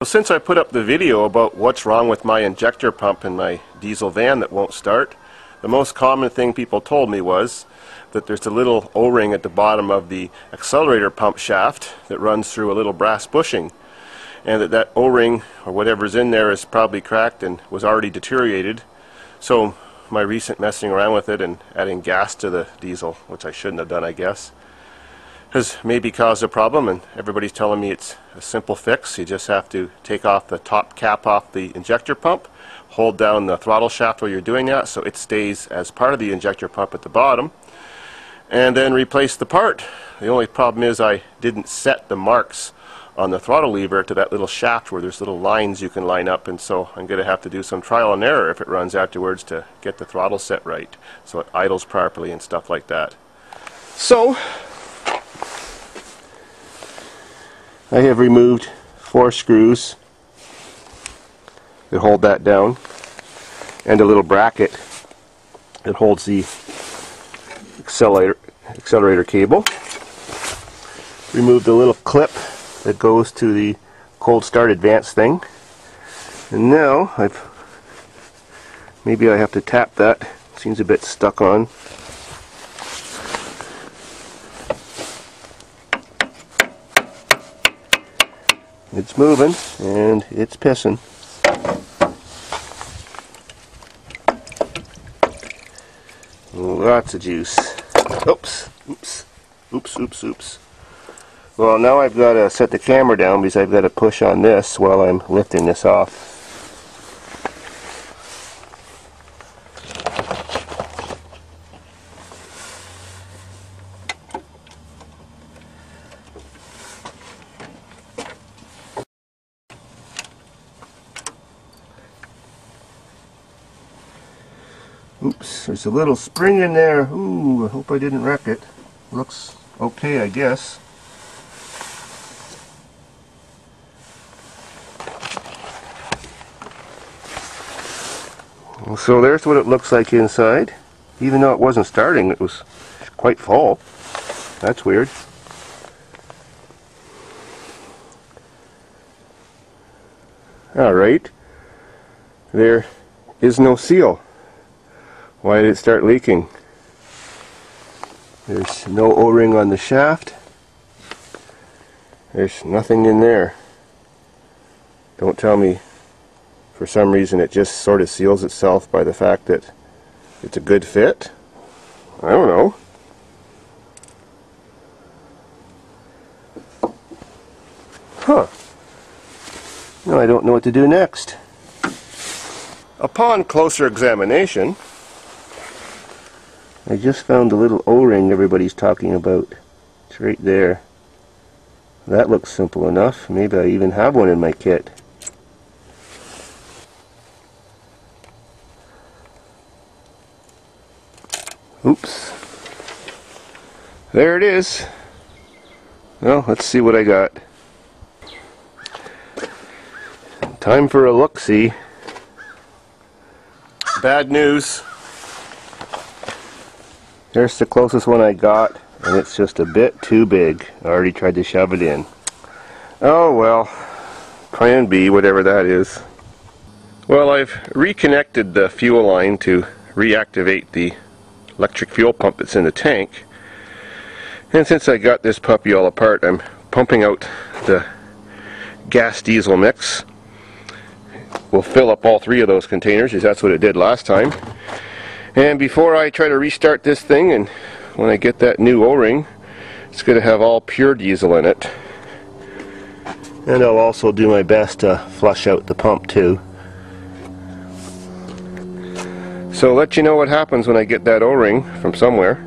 Well, since I put up the video about what's wrong with my injector pump in my diesel van that won't start, the most common thing people told me was that there's a little O-ring at the bottom of the accelerator pump shaft that runs through a little brass bushing, and that O-ring or whatever's in there is probably cracked and was already deteriorated. So my recent messing around with it and adding gas to the diesel, which I shouldn't have done, I guess, has maybe caused a problem, and everybody's telling me it's a simple fix. You just have to take off the top cap off the injector pump, hold down the throttle shaft while you're doing that so it stays as part of the injector pump at the bottom, and then replace the part. The only problem is I didn't set the marks on the throttle lever to that little shaft where there's little lines you can line up, and so I'm going to have to do some trial and error if it runs afterwards to get the throttle set right so it idles properly and stuff like that. So I have removed 4 screws that hold that down and a little bracket that holds the accelerator cable. Removed the little clip that goes to the cold start advance thing, and now maybe I have to tap that. It seems a bit stuck on. It's moving and it's pissing. Lots of juice. Oops. Well, now I've got to set the camera down because I've got to push on this while I'm lifting this off. Oops, there's a little spring in there. Ooh, I hope I didn't wreck it. Looks okay, I guess. So there's what it looks like inside. Even though it wasn't starting, it was quite full. That's weird. Alright, there is no seal. Why did it start leaking? There's no O-ring on the shaft. There's nothing in there. Don't tell me for some reason it just sort of seals itself by the fact that it's a good fit. I don't know. Huh. Now I don't know what to do next. Upon closer examination, I just found the little O-ring everybody's talking about. It's right there. That looks simple enough. Maybe I even have one in my kit. Oops. There it is. Well, let's see what I got. Time for a look-see. Bad news. There's the closest one I got, and it's just a bit too big. I already tried to shove it in. Oh well, plan B, whatever that is. Well, I've reconnected the fuel line to reactivate the electric fuel pump that's in the tank. And since I got this puppy all apart, I'm pumping out the gas diesel mix. We'll fill up all 3 of those containers, because that's what it did last time. And before I try to restart this thing, and when I get that new O-ring, it's going to have all pure diesel in it. And I'll also do my best to flush out the pump too. So I'll let you know what happens when I get that O-ring from somewhere.